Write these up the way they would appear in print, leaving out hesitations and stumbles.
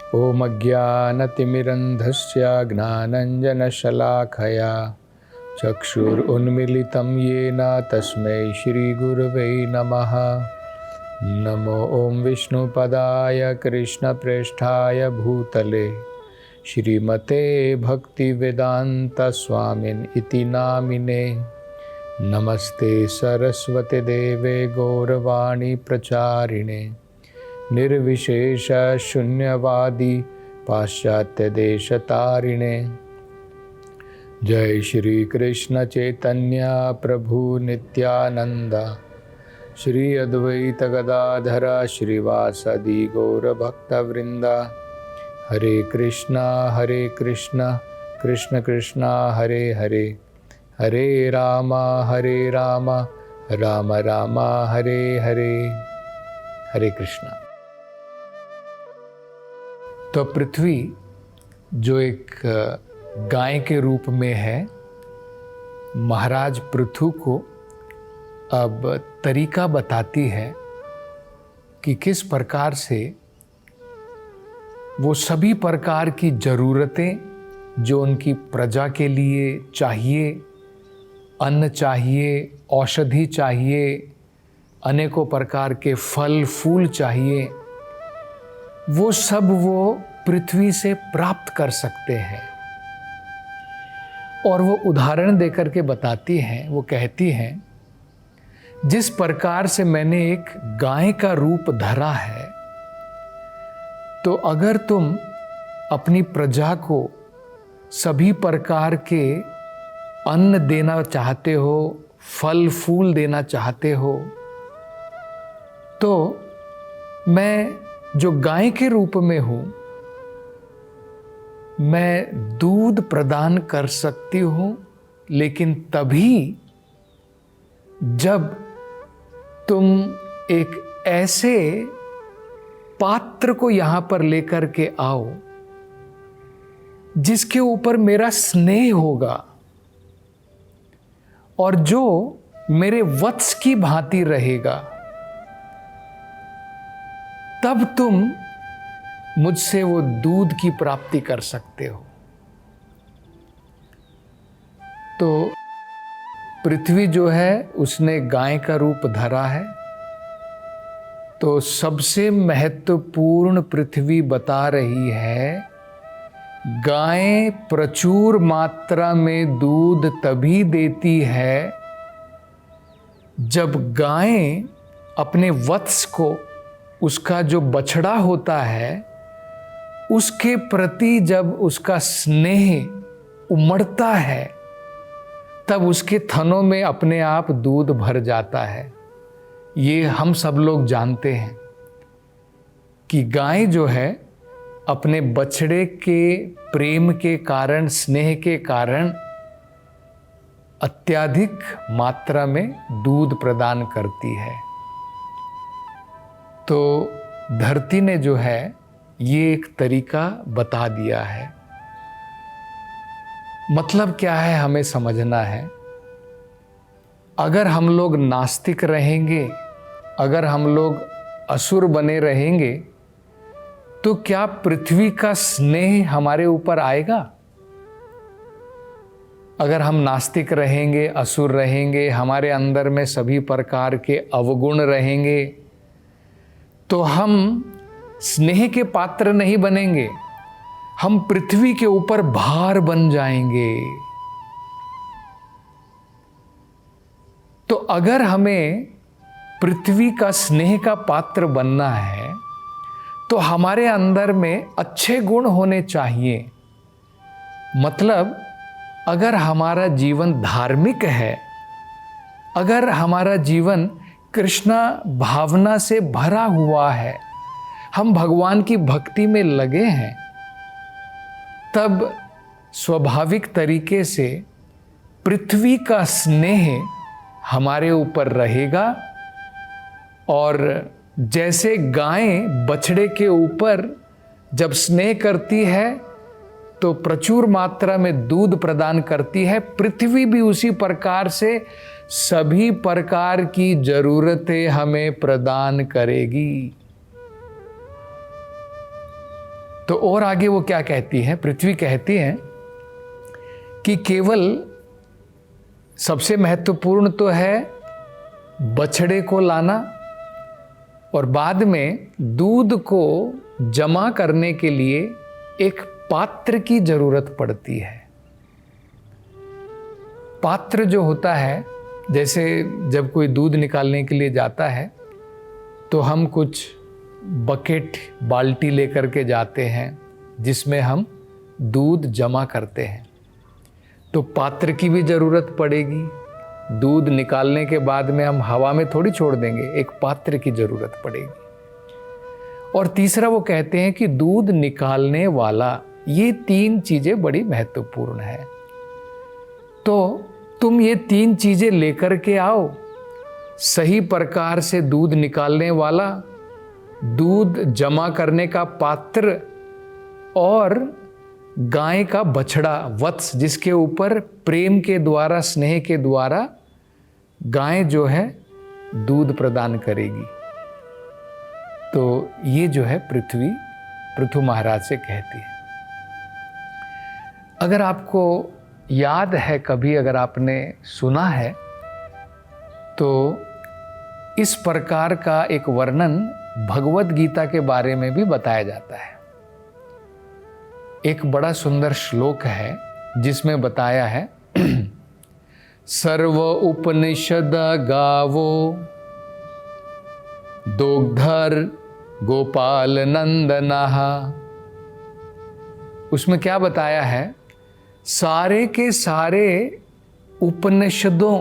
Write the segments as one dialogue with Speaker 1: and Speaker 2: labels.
Speaker 1: ॐ अज्ञानतिमिरन्धस्य ज्ञानञ्जनशलाखया चक्षुरुन्मीलितं येन तस्मै श्रीगुरवे नमः। नमो ॐ विष्णुपदाय कृष्णप्रेष्ठाय भूतले श्रीमते भक्तिवेदान्तस्वामिन् इति नामिने। नमस्ते सरस्वती देवे गौरवाणी प्रचारिणे निर्विशेष शून्यवादी पाश्चात्य देशतारिणे। जय श्री कृष्ण चैतन्य प्रभु नित्यानंद श्री अद्वैत गदाधर श्रीवासदि गौर भक्तवृंद। हरे कृष्णा कृष्ण कृष्ण हरे हरे, हरे राम राम राम हरे हरे। हरे कृष्णा। तो पृथ्वी जो एक गाय के रूप में है, महाराज पृथु को अब तरीका बताती है कि किस प्रकार से वो सभी प्रकार की ज़रूरतें जो उनकी प्रजा के लिए चाहिए, अन्न चाहिए, औषधि चाहिए, अनेकों प्रकार के फल फूल चाहिए, वो सब वो पृथ्वी से प्राप्त कर सकते हैं। और वो उदाहरण देकर के बताती हैं, वो कहती हैं, जिस प्रकार से मैंने एक गाय का रूप धरा है, तो अगर तुम अपनी प्रजा को सभी प्रकार के अन्न देना चाहते हो, फल फूल देना चाहते हो, तो मैं जो गाय के रूप में हूँ, मैं दूध प्रदान कर सकती हूँ, लेकिन तभी जब तुम एक ऐसे पात्र को यहाँ पर लेकर के आओ जिसके ऊपर मेरा स्नेह होगा और जो मेरे वत्स की भांति रहेगा, तब तुम मुझसे वो दूध की प्राप्ति कर सकते हो। तो पृथ्वी जो है उसने गाय का रूप धरा है, तो सबसे महत्वपूर्ण पृथ्वी बता रही है, गाय प्रचुर मात्रा में दूध तभी देती है जब गाय अपने वत्स को, उसका जो बछड़ा होता है, उसके प्रति जब उसका स्नेह उमड़ता है, तब उसके थनों में अपने आप दूध भर जाता है। ये हम सब लोग जानते हैं कि गाय जो है अपने बछड़े के प्रेम के कारण, स्नेह के कारण अत्यधिक मात्रा में दूध प्रदान करती है। तो धरती ने जो है ये एक तरीका बता दिया है। मतलब क्या है हमें समझना है। अगर हम लोग नास्तिक रहेंगे, अगर हम लोग असुर बने रहेंगे, तो क्या पृथ्वी का स्नेह हमारे ऊपर आएगा? अगर हम नास्तिक रहेंगे, असुर रहेंगे, हमारे अंदर में सभी प्रकार के अवगुण रहेंगे, तो हम स्नेह के पात्र नहीं बनेंगे, हम पृथ्वी के ऊपर भार बन जाएंगे। तो अगर हमें पृथ्वी का स्नेह का पात्र बनना है, तो हमारे अंदर में अच्छे गुण होने चाहिए। मतलब अगर हमारा जीवन धार्मिक है, अगर हमारा जीवन कृष्णा भावना से भरा हुआ है, हम भगवान की भक्ति में लगे हैं, तब स्वाभाविक तरीके से पृथ्वी का स्नेह हमारे ऊपर रहेगा। और जैसे गाय बछड़े के ऊपर जब स्नेह करती है तो प्रचुर मात्रा में दूध प्रदान करती है, पृथ्वी भी उसी प्रकार से सभी प्रकार की जरूरतें हमें प्रदान करेगी। तो और आगे वो क्या कहती है, पृथ्वी कहती है कि केवल सबसे महत्वपूर्ण तो है बछड़े को लाना, और बाद में दूध को जमा करने के लिए एक पात्र की जरूरत पड़ती है। पात्र जो होता है, जैसे जब कोई दूध निकालने के लिए जाता है तो हम कुछ बकेट, बाल्टी लेकर के जाते हैं जिसमें हम दूध जमा करते हैं। तो पात्र की भी ज़रूरत पड़ेगी। दूध निकालने के बाद में हम हवा में थोड़ी छोड़ देंगे, एक पात्र की ज़रूरत पड़ेगी। और तीसरा वो कहते हैं कि दूध निकालने वाला, ये 3 चीज़ें बड़ी महत्वपूर्ण है। तो तुम ये 3 चीज़ें लेकर के आओ, सही प्रकार से दूध निकालने वाला, दूध जमा करने का पात्र, और गाय का बछड़ा वत्स, जिसके ऊपर प्रेम के द्वारा, स्नेह के द्वारा गाय जो है दूध प्रदान करेगी। तो ये जो है पृथु महाराज से कहती है। अगर आपको याद है, कभी अगर आपने सुना है, तो इस प्रकार का एक वर्णन भगवत गीता के बारे में भी बताया जाता है। एक बड़ा सुंदर श्लोक है जिसमें बताया है सर्व उपनिषद गावो दोग्धर गोपाल नंदनः। उसमें क्या बताया है, सारे के सारे उपनिषदों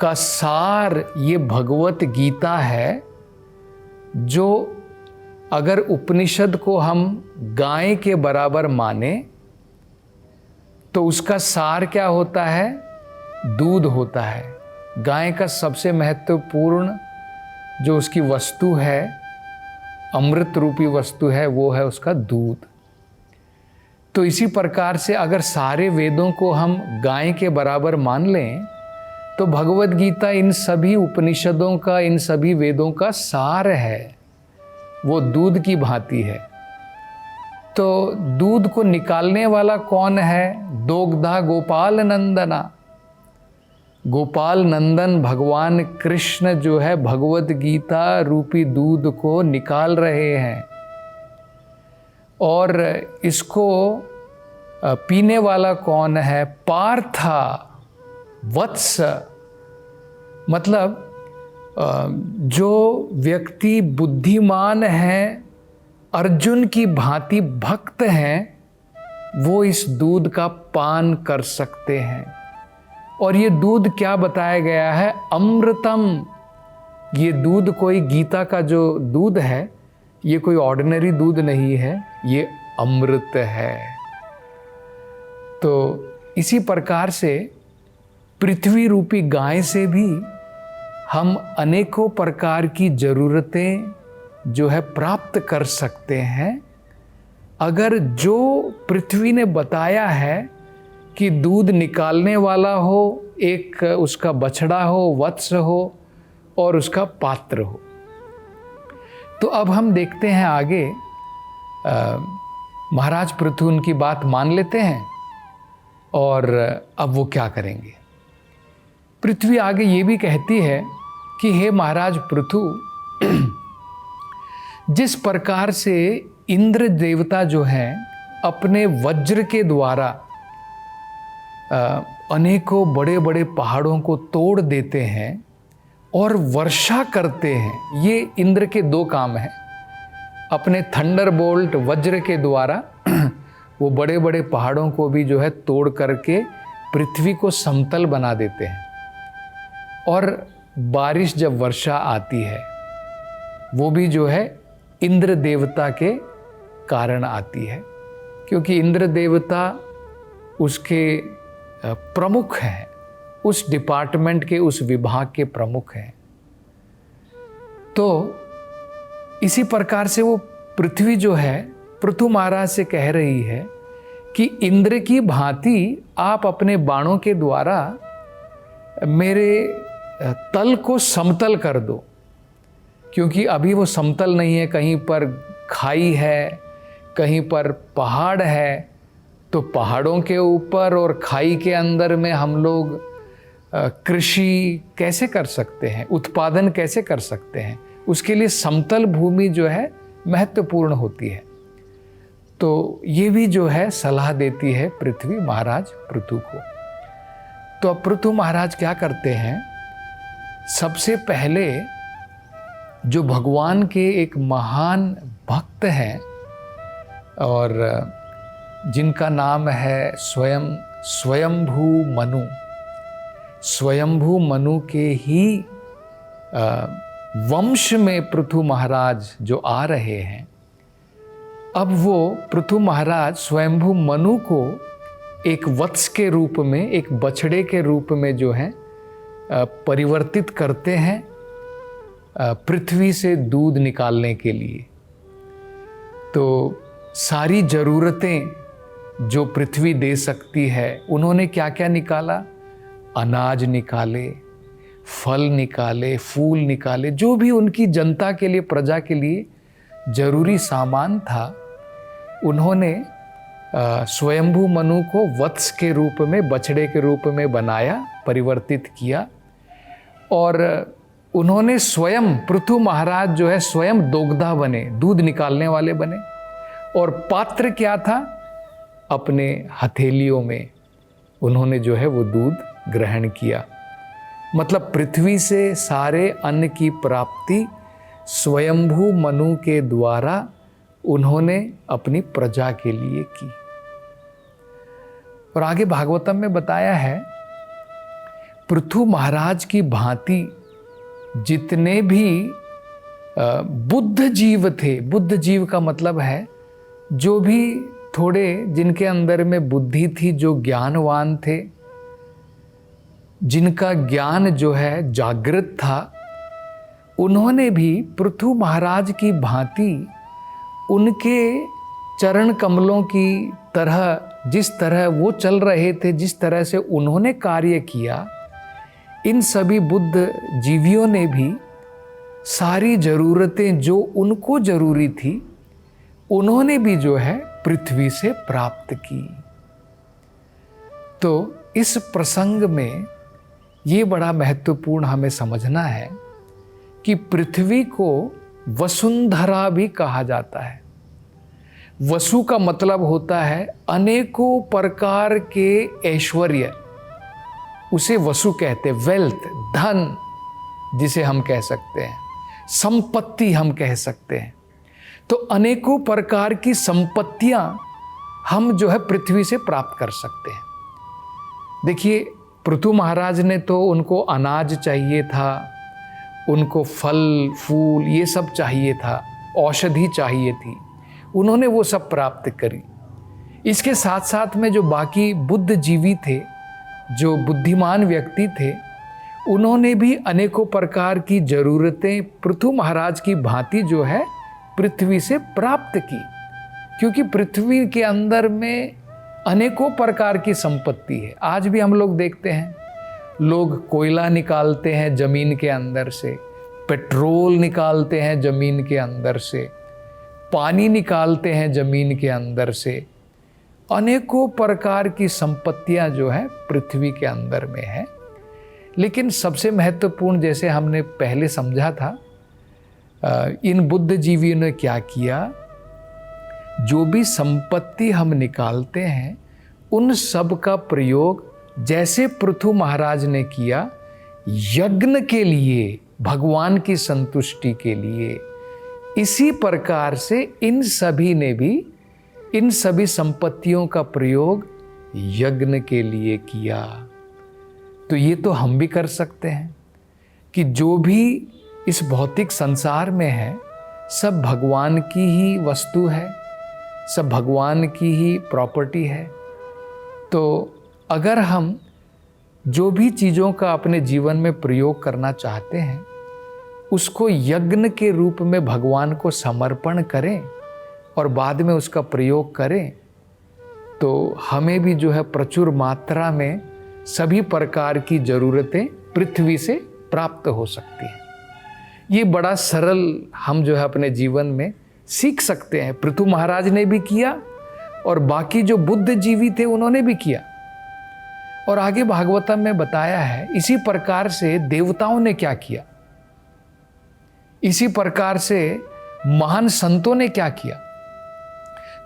Speaker 1: का सार ये भगवत गीता है, जो अगर उपनिषद को हम गाय के बराबर माने तो उसका सार क्या होता है, दूध होता है। गाय का सबसे महत्वपूर्ण जो उसकी वस्तु है, अमृत रूपी वस्तु है, वो है उसका दूध। तो इसी प्रकार से अगर सारे वेदों को हम गाय के बराबर मान लें तो भगवत गीता इन सभी उपनिषदों का, इन सभी वेदों का सार है, वो दूध की भांति है। तो दूध को निकालने वाला कौन है, दोग्धा गोपाल नंदना। गोपाल नंदन भगवान कृष्ण जो है भगवत गीता रूपी दूध को निकाल रहे हैं, और इसको पीने वाला कौन है, पार्था वत्स। मतलब जो व्यक्ति बुद्धिमान है, अर्जुन की भांति भक्त हैं, वो इस दूध का पान कर सकते हैं। और ये दूध क्या बताया गया है, अमृतम। ये दूध कोई गीता का जो दूध है, ये कोई ऑर्डिनरी दूध नहीं है, ये अमृत है। तो इसी प्रकार से पृथ्वी रूपी गाय से भी हम अनेकों प्रकार की ज़रूरतें जो है प्राप्त कर सकते हैं, अगर जो पृथ्वी ने बताया है कि दूध निकालने वाला हो, एक उसका बछड़ा हो, वत्स हो, और उसका पात्र हो। तो अब हम देखते हैं आगे, महाराज पृथु उनकी बात मान लेते हैं, और अब वो क्या करेंगे। पृथ्वी आगे ये भी कहती है कि हे महाराज पृथु, जिस प्रकार से इंद्र देवता जो हैं अपने वज्र के द्वारा अनेकों बड़े बड़े पहाड़ों को तोड़ देते हैं और वर्षा करते हैं, ये इंद्र के 2 काम हैं। अपने थंडरबोल्ट वज्र के द्वारा वो बड़े बड़े पहाड़ों को भी जो है तोड़ करके पृथ्वी को समतल बना देते हैं, और बारिश जब वर्षा आती है वो भी जो है इंद्र देवता के कारण आती है, क्योंकि इंद्र देवता उसके प्रमुख हैं, उस डिपार्टमेंट के, उस विभाग के प्रमुख हैं। तो इसी प्रकार से वो पृथ्वी जो है पृथु महाराज से कह रही है कि इंद्र की भांति आप अपने बाणों के द्वारा मेरे तल को समतल कर दो, क्योंकि अभी वो समतल नहीं है, कहीं पर खाई है, कहीं पर पहाड़ है तो पहाड़ों के ऊपर और खाई के अंदर में हम लोग कृषि कैसे कर सकते हैं, उत्पादन कैसे कर सकते हैं। उसके लिए समतल भूमि जो है महत्वपूर्ण होती है। तो ये भी जो है सलाह देती है पृथ्वी महाराज पृथु को। तो अब पृथु महाराज क्या करते हैं, सबसे पहले जो भगवान के एक महान भक्त हैं और जिनका नाम है स्वयंभू मनु, स्वयंभू मनु के ही वंश में पृथु महाराज जो आ रहे हैं, अब वो पृथु महाराज स्वयंभू मनु को एक वत्स के रूप में, एक बछड़े के रूप में जो है परिवर्तित करते हैं पृथ्वी से दूध निकालने के लिए। तो सारी ज़रूरतें जो पृथ्वी दे सकती है, उन्होंने क्या क्या निकाला, अनाज निकाले, फल निकाले, फूल निकाले, जो भी उनकी जनता के लिए, प्रजा के लिए जरूरी सामान था, उन्होंने स्वयंभू मनु को वत्स के रूप में, बछड़े के रूप में बनाया, परिवर्तित किया। और उन्होंने स्वयं, पृथु महाराज जो है स्वयं दोग्धा बने, दूध निकालने वाले बने। और पात्र क्या था, अपने हथेलियों में उन्होंने जो है वो दूध ग्रहण किया। मतलब पृथ्वी से सारे अन्न की प्राप्ति स्वयंभू मनु के द्वारा उन्होंने अपनी प्रजा के लिए की। और आगे भागवतम में बताया है, पृथु महाराज की भांति जितने भी बुद्ध जीव थे, बुद्ध जीव का मतलब है जो भी थोड़े जिनके अंदर में बुद्धि थी, जो ज्ञानवान थे, जिनका ज्ञान जो है जागृत था, उन्होंने भी पृथु महाराज की भांति उनके चरण कमलों की तरह, जिस तरह वो चल रहे थे, जिस तरह से उन्होंने कार्य किया, इन सभी बुद्ध जीवियों ने भी सारी ज़रूरतें जो उनको ज़रूरी थी, उन्होंने भी जो है पृथ्वी से प्राप्त की। तो इस प्रसंग में ये बड़ा महत्वपूर्ण हमें समझना है कि पृथ्वी को वसुंधरा भी कहा जाता है। वसु का मतलब होता है अनेकों प्रकार के ऐश्वर्य, उसे वसु कहते हैं। वेल्थ, धन जिसे हम कह सकते हैं, संपत्ति हम कह सकते हैं। तो अनेकों प्रकार की संपत्तियां हम जो है पृथ्वी से प्राप्त कर सकते हैं। देखिए, पृथु महाराज ने तो, उनको अनाज चाहिए था, उनको फल फूल ये सब चाहिए था, औषधि चाहिए थी, उन्होंने वो सब प्राप्त करी। इसके साथ साथ में जो बाकी बुद्ध जीवी थे, जो बुद्धिमान व्यक्ति थे, उन्होंने भी अनेकों प्रकार की ज़रूरतें पृथु महाराज की भांति जो है पृथ्वी से प्राप्त की। क्योंकि पृथ्वी के अंदर में अनेकों प्रकार की संपत्ति है। आज भी हम लोग देखते हैं, लोग कोयला निकालते हैं ज़मीन के अंदर से, पेट्रोल निकालते हैं ज़मीन के अंदर से, पानी निकालते हैं ज़मीन के अंदर से। अनेकों प्रकार की संपत्तियां जो है पृथ्वी के अंदर में है। लेकिन सबसे महत्वपूर्ण, जैसे हमने पहले समझा था, इन बुद्ध जीवियों ने क्या किया, जो भी संपत्ति हम निकालते हैं उन सब का प्रयोग जैसे पृथु महाराज ने किया, यज्ञ के लिए, भगवान की संतुष्टि के लिए, इसी प्रकार से इन सभी ने भी इन सभी संपत्तियों का प्रयोग यज्ञ के लिए किया। तो ये तो हम भी कर सकते हैं कि जो भी इस भौतिक संसार में है, सब भगवान की ही वस्तु है, सब भगवान की ही प्रॉपर्टी है। तो अगर हम जो भी चीज़ों का अपने जीवन में प्रयोग करना चाहते हैं, उसको यज्ञ के रूप में भगवान को समर्पण करें और बाद में उसका प्रयोग करें, तो हमें भी जो है प्रचुर मात्रा में सभी प्रकार की ज़रूरतें पृथ्वी से प्राप्त हो सकती हैं। ये बड़ा सरल हम जो है अपने जीवन में सीख सकते हैं। पृथु महाराज ने भी किया और बाकी जो बुद्ध जीवी थे उन्होंने भी किया। और आगे भागवतम में बताया है इसी प्रकार से देवताओं ने क्या किया, इसी प्रकार से महान संतों ने क्या किया।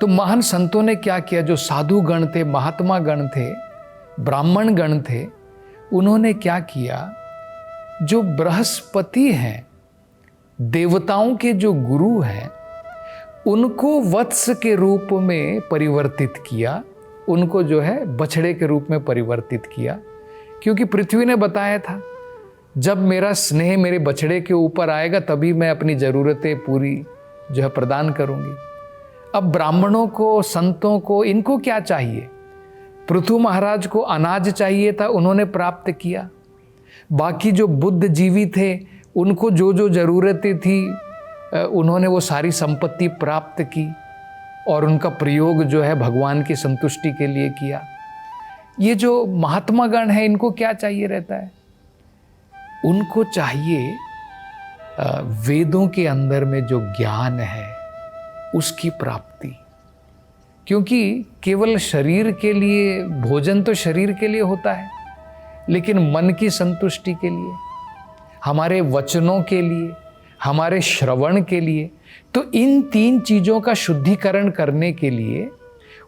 Speaker 1: तो महान संतों ने क्या किया, जो साधु गण थे, महात्मा गण थे, ब्राह्मण गण थे, उन्होंने क्या किया, जो बृहस्पति हैं, देवताओं के जो गुरु हैं, उनको वत्स के रूप में परिवर्तित किया, उनको जो है बछड़े के रूप में परिवर्तित किया। क्योंकि पृथ्वी ने बताया था जब मेरा स्नेह मेरे बछड़े के ऊपर आएगा तभी मैं अपनी ज़रूरतें पूरी जो है प्रदान करूंगी। अब ब्राह्मणों को, संतों को, इनको क्या चाहिए? पृथु महाराज को अनाज चाहिए था, उन्होंने प्राप्त किया। बाकी जो बुद्ध जीवी थे उनको जो जो ज़रूरतें थी उन्होंने वो सारी संपत्ति प्राप्त की और उनका प्रयोग जो है भगवान की संतुष्टि के लिए किया। ये जो महात्मा गण है इनको क्या चाहिए रहता है? उनको चाहिए वेदों के अंदर में जो ज्ञान है उसकी प्राप्ति। क्योंकि केवल शरीर के लिए, भोजन तो शरीर के लिए होता है, लेकिन मन की संतुष्टि के लिए, हमारे वचनों के लिए, हमारे श्रवण के लिए, तो इन 3 चीज़ों का शुद्धिकरण करने के लिए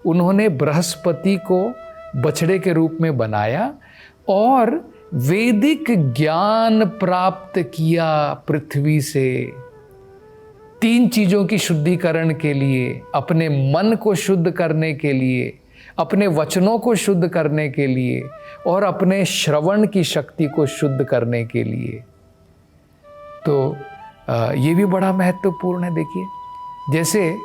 Speaker 1: उन्होंने बृहस्पति को बछड़े के रूप में बनाया और वैदिक ज्ञान प्राप्त किया पृथ्वी से। 3 चीज़ों की शुद्धिकरण के लिए, अपने मन को शुद्ध करने के लिए, अपने वचनों को शुद्ध करने के लिए और अपने श्रवण की शक्ति को शुद्ध करने के लिए। तो ये भी बड़ा महत्वपूर्ण है। देखिए, जैसे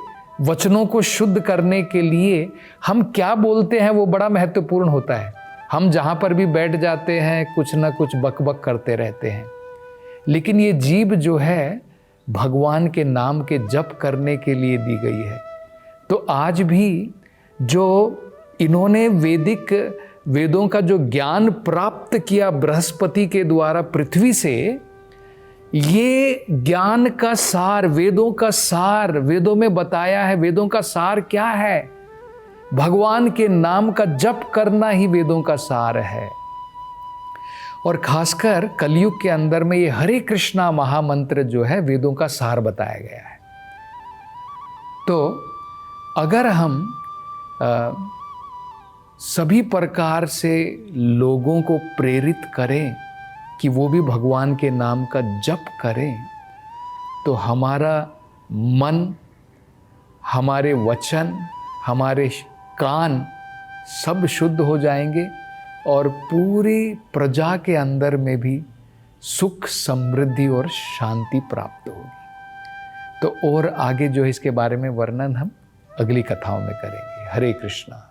Speaker 1: वचनों को शुद्ध करने के लिए हम क्या बोलते हैं वो बड़ा महत्वपूर्ण होता है। हम जहाँ पर भी बैठ जाते हैं कुछ ना कुछ बक करते रहते हैं, लेकिन ये जीभ जो है भगवान के नाम के जप करने के लिए दी गई है। तो आज भी जो इन्होंने वेदों का जो ज्ञान प्राप्त किया बृहस्पति के द्वारा पृथ्वी से, ये ज्ञान का सार, वेदों का सार, वेदों में बताया है। वेदों का सार क्या है? भगवान के नाम का जप करना ही वेदों का सार है। और खासकर कलयुग के अंदर में ये हरे कृष्णा महामंत्र जो है वेदों का सार बताया गया है। तो अगर हम सभी प्रकार से लोगों को प्रेरित करें कि वो भी भगवान के नाम का जप करें, तो हमारा मन, हमारे वचन, हमारे कान सब शुद्ध हो जाएंगे और पूरी प्रजा के अंदर में भी सुख, समृद्धि और शांति प्राप्त होगी। तो और आगे जो है इसके बारे में वर्णन हम अगली कथाओं में करेंगे। हरे कृष्णा।